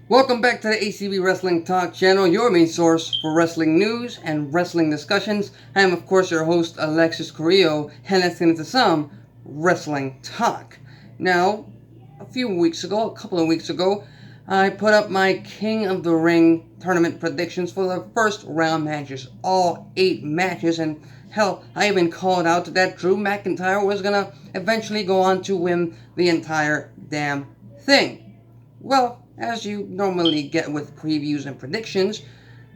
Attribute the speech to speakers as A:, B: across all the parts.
A: Welcome back to the ACB Wrestling Talk channel, your main source for wrestling news and wrestling discussions. I am, of course, your host, Alexis Carrillo, and let's get into some wrestling talk. Now, a couple of weeks ago, I put up my King of the Ring tournament predictions for the first round matches, all 8 matches, and hell, I even called out that Drew McIntyre was gonna eventually go on to win the entire damn thing. Well, as you normally get with previews and predictions,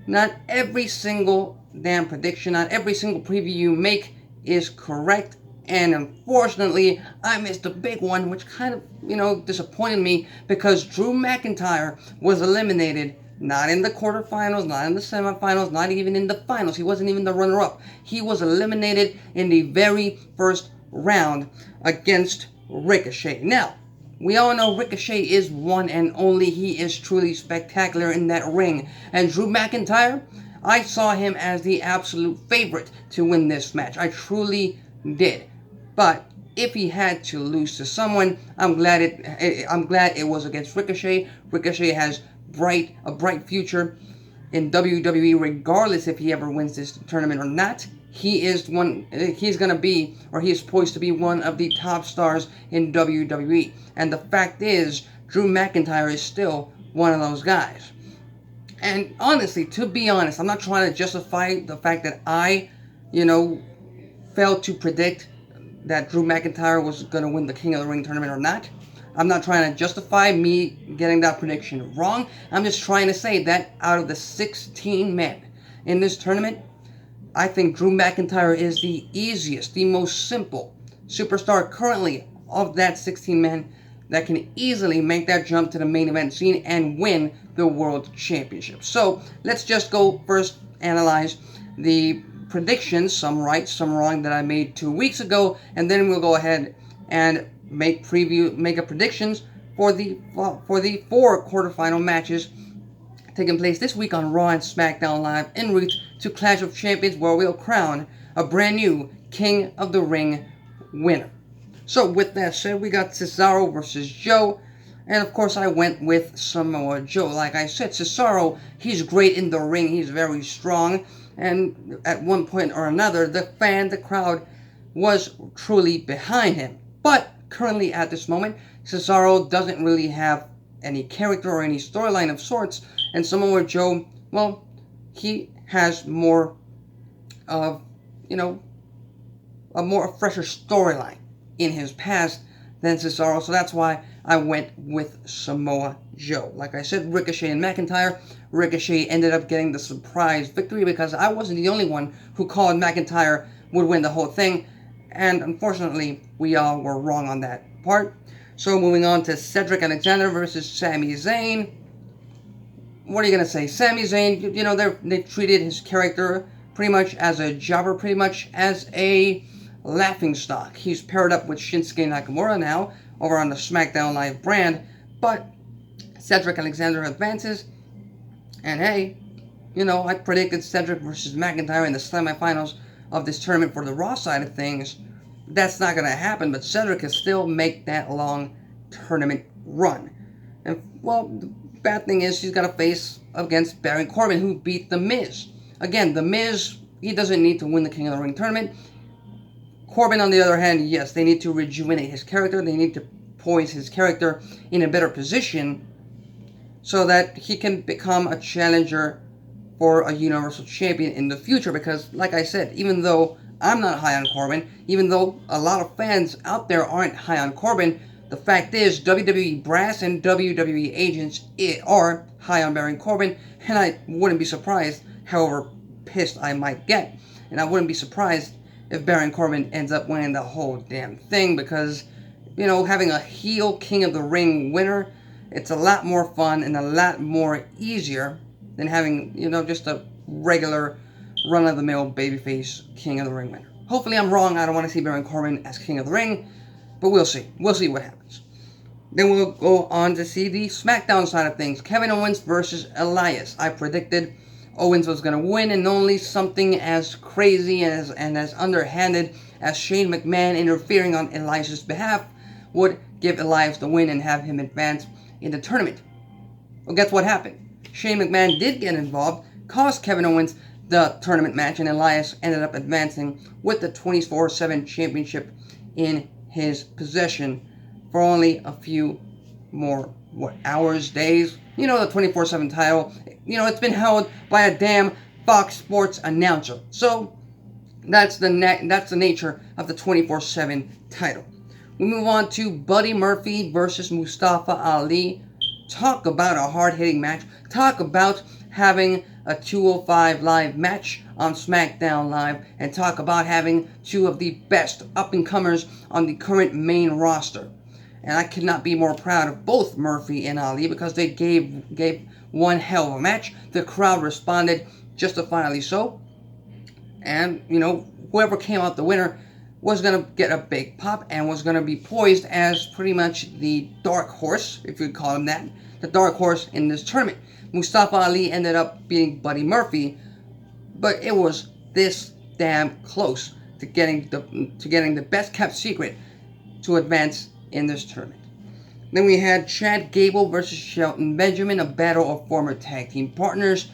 A: not every single damn prediction, not every single preview you make is correct. And unfortunately, I missed a big one, which kind of, disappointed me because Drew McIntyre was eliminated not in the quarterfinals, not in the semifinals, not even in the finals. He wasn't even the runner-up. He was eliminated in the very first round against Ricochet. Now, we all know Ricochet is one and only. He is truly spectacular in that ring. And Drew McIntyre, I saw him as the absolute favorite to win this match. I truly did. But if he had to lose to someone, I'm glad it was against Ricochet. Ricochet has a bright future in WWE, regardless if he ever wins this tournament or not. He is poised to be one of the top stars in WWE. And the fact is, Drew McIntyre is still one of those guys. And honestly, to be honest, I'm not trying to justify the fact that I, failed to predict that Drew McIntyre was going to win the King of the Ring tournament or not. I'm not trying to justify me getting that prediction wrong. I'm just trying to say that out of the 16 men in this tournament, I think Drew McIntyre is the easiest, the most simple superstar currently of that 16 men that can easily make that jump to the main event scene and win the World Championship. So let's just go first analyze the predictions, some right, some wrong, that I made 2 weeks ago, and then we'll go ahead and make predictions for the 4 quarterfinal matches taking place this week on Raw and Smackdown Live en route to Clash of Champions, where we'll crown a brand new King of the Ring winner. So with that said, we got Cesaro versus Joe, and of course I went with Samoa Joe. Like I said, Cesaro, he's great in the ring, he's very strong, and at one point or another, the crowd was truly behind him. But currently at this moment, Cesaro doesn't really have any character or any storyline of sorts, and Samoa Joe, well, he has more of, a fresher storyline in his past than Cesaro, so that's why I went with Samoa Joe. Like I said, Ricochet and McIntyre. Ricochet ended up getting the surprise victory because I wasn't the only one who called McIntyre would win the whole thing, and unfortunately, we all were wrong on that part. So moving on to Cedric Alexander versus Sami Zayn. What are you going to say? Sami Zayn, they treated his character pretty much as a jobber, pretty much as a laughingstock. He's paired up with Shinsuke Nakamura now over on the Smackdown Live brand, but Cedric Alexander advances, and hey, I predicted Cedric versus McIntyre in the semifinals of this tournament for the Raw side of things. That's not going to happen, but Cedric can still make that long tournament run. And, well, the bad thing is he's got to face against Baron Corbin, who beat The Miz. Again, The Miz, he doesn't need to win the King of the Ring tournament. Corbin, on the other hand, yes, they need to rejuvenate his character. They need to poise his character in a better position so that he can become a challenger for a Universal Champion in the future. Because, like I said, even though I'm not high on Corbin, even though a lot of fans out there aren't high on Corbin, the fact is WWE brass and WWE agents are high on Baron Corbin, and I wouldn't be surprised however pissed I might get. And I wouldn't be surprised if Baron Corbin ends up winning the whole damn thing, because, having a heel King of the Ring winner, it's a lot more fun and a lot more easier than having, just a regular run-of-the-mill babyface King of the Ring winner. Hopefully I'm wrong. I don't want to see Baron Corbin as King of the Ring, but we'll see. We'll see what happens. Then we'll go on to see the SmackDown side of things. Kevin Owens versus Elias. I predicted Owens was going to win, and only something as crazy and as underhanded as Shane McMahon interfering on Elias' behalf would give Elias the win and have him advance in the tournament. Well, guess what happened? Shane McMahon did get involved, cost Kevin Owens the tournament match, and Elias ended up advancing with the 24/7 championship in his possession for only a few more, hours, days? You know, the 24/7 title, it's been held by a damn Fox Sports announcer. So, that's the nature of the 24/7 title. We move on to Buddy Murphy versus Mustafa Ali. Talk about a hard-hitting match. Talk about having a 205 Live match on Smackdown Live, and talk about having two of the best up-and-comers on the current main roster. And I could not be more proud of both Murphy and Ali, because they gave one hell of a match. The crowd responded justifiably so. And, whoever came out the winner was going to get a big pop and was going to be poised as pretty much the dark horse, if you could call him that, the dark horse in this tournament. Mustafa Ali ended up beating Buddy Murphy, but it was this damn close to getting the best kept secret to advance in this tournament. Then we had Chad Gable versus Shelton Benjamin, a battle of former tag team partners.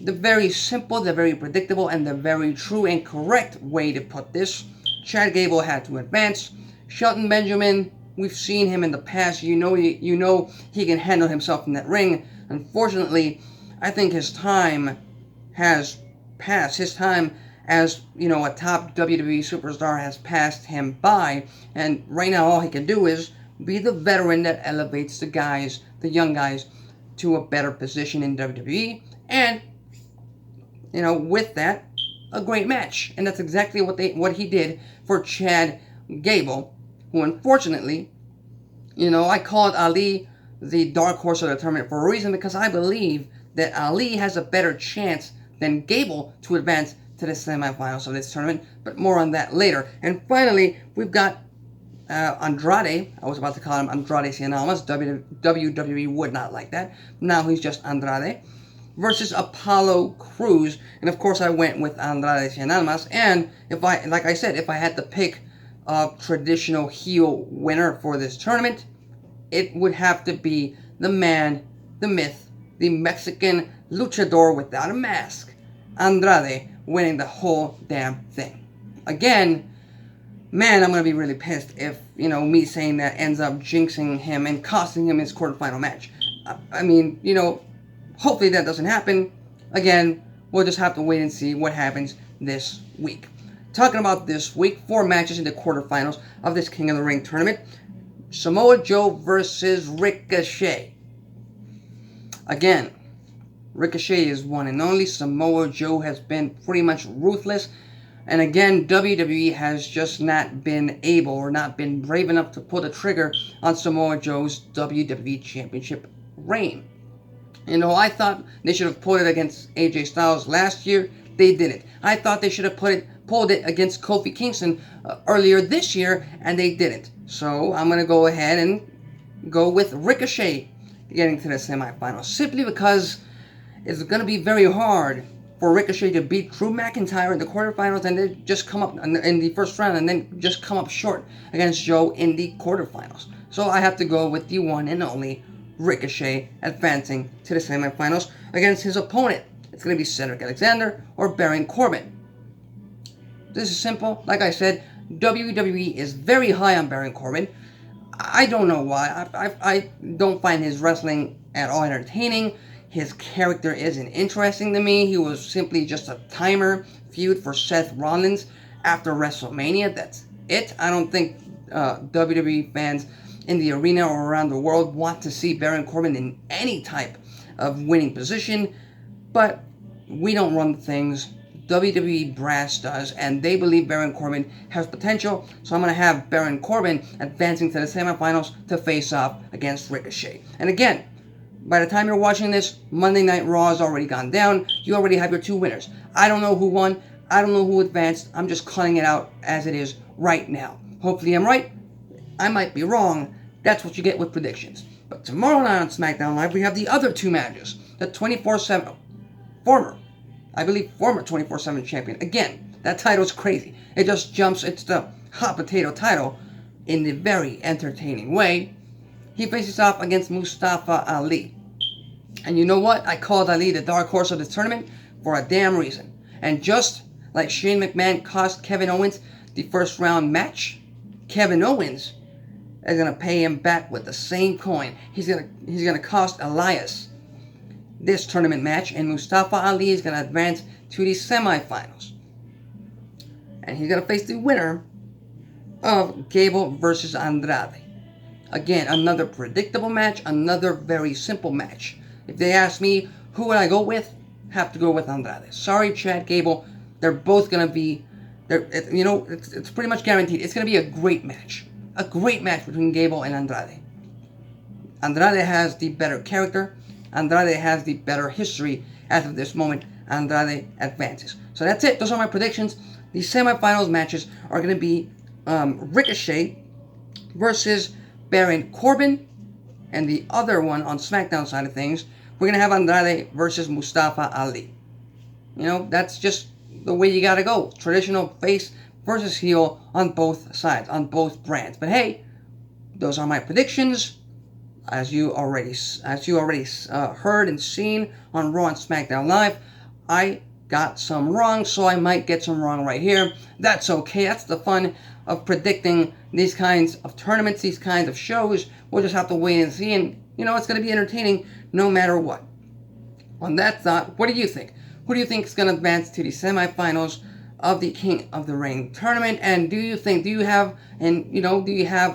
A: The very simple, the very predictable, and the very true and correct way to put this. Chad Gable had to advance. Shelton Benjamin, we've seen him in the past. You know he can handle himself in that ring. Unfortunately, I think his time has passed. His time as, a top WWE superstar has passed him by. And right now all he can do is be the veteran that elevates the young guys, to a better position in WWE. And, with that, a great match. And that's exactly what he did for Chad Gable, who unfortunately, I called Ali the dark horse of the tournament for a reason, because I believe that Ali has a better chance than Gable to advance to the semifinals of this tournament, but more on that later. And finally, we've got Andrade. I was about to call him Andrade Cien Almas. WWE would not like that. Now he's just Andrade. Versus Apollo Cruz. And of course I went with Andrade Cien Almas. And if I had to pick a traditional heel winner for this tournament, it would have to be the man, the myth, the Mexican luchador without a mask, Andrade, winning the whole damn thing. Again, man, I'm going to be really pissed if, me saying that ends up jinxing him and costing him his quarterfinal match. I mean, hopefully that doesn't happen. Again, we'll just have to wait and see what happens this week. Talking about this week, 4 matches in the quarterfinals of this King of the Ring tournament. Samoa Joe versus Ricochet. Again, Ricochet is one and only. Samoa Joe has been pretty much ruthless. And again, WWE has just not been able or not been brave enough to pull the trigger on Samoa Joe's WWE Championship reign. I thought they should have pulled it against AJ Styles last year. They didn't. I thought they should have pulled it against Kofi Kingston earlier this year, and they didn't. So I'm going to go ahead and go with Ricochet getting to the semifinals, simply because it's going to be very hard for Ricochet to beat Drew McIntyre in the quarterfinals and then just come up in the first round and then just come up short against Joe in the quarterfinals. So I have to go with the one and only Ricochet advancing to the semifinals against his opponent. It's going to be Cedric Alexander or Baron Corbin. This is simple. Like I said, WWE is very high on Baron Corbin. I don't know why. I don't find his wrestling at all entertaining. His character isn't interesting to me. He was simply just a timer feud for Seth Rollins after WrestleMania. That's it. I don't think WWE fans in the arena or around the world want to see Baron Corbin in any type of winning position. But we don't run things. WWE brass does, and they believe Baron Corbin has potential, so I'm going to have Baron Corbin advancing to the semifinals to face off against Ricochet. And again, by the time you're watching this, Monday Night Raw has already gone down. You already have your 2 winners. I don't know who won. I don't know who advanced. I'm just calling it out as it is right now. Hopefully I'm right. I might be wrong. That's what you get with predictions. But tomorrow night on SmackDown Live, we have the other 2 matches. The 24/7 former 24/7 champion. Again, that title's crazy. It just jumps. It's the hot potato title in the very entertaining way. He faces off against Mustafa Ali. And you know what? I called Ali the dark horse of this tournament for a damn reason. And just like Shane McMahon cost Kevin Owens the first round match, Kevin Owens is gonna pay him back with the same coin. He's gonna cost Elias this tournament match, and Mustafa Ali is gonna advance to the semifinals. And he's gonna face the winner of Gable versus Andrade. Again, another predictable match, another very simple match. If they ask me who would I go with, have to go with Andrade. Sorry, Chad Gable. They're both gonna be, it's pretty much guaranteed. It's gonna be a great match between Gable and Andrade. Andrade has the better character. Andrade has the better history. As of this moment, Andrade advances. So that's it. Those are my predictions. The semifinals matches are going to be Ricochet versus Baron Corbin. And the other one on Smackdown side of things, we're going to have Andrade versus Mustafa Ali. That's just the way you got to go. Traditional face versus heel on both sides, on both brands. But hey, those are my predictions. As you already heard and seen on Raw and SmackDown Live, I got some wrong, so I might get some wrong right here. That's okay. That's the fun of predicting these kinds of tournaments, these kinds of shows. We'll just have to wait and see, and it's going to be entertaining no matter what. On that thought, what do you think? Who do you think is going to advance to the semifinals of the King of the Ring tournament? And do you have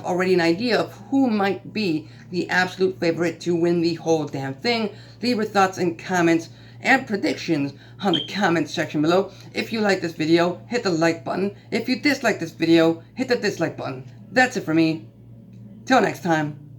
A: already an idea of who might be the absolute favorite to win the whole damn thing? Leave your thoughts and comments and predictions on the comment section below. If you like this video, hit the like button. If you dislike this video, hit the dislike button. That's it for me. Till next time.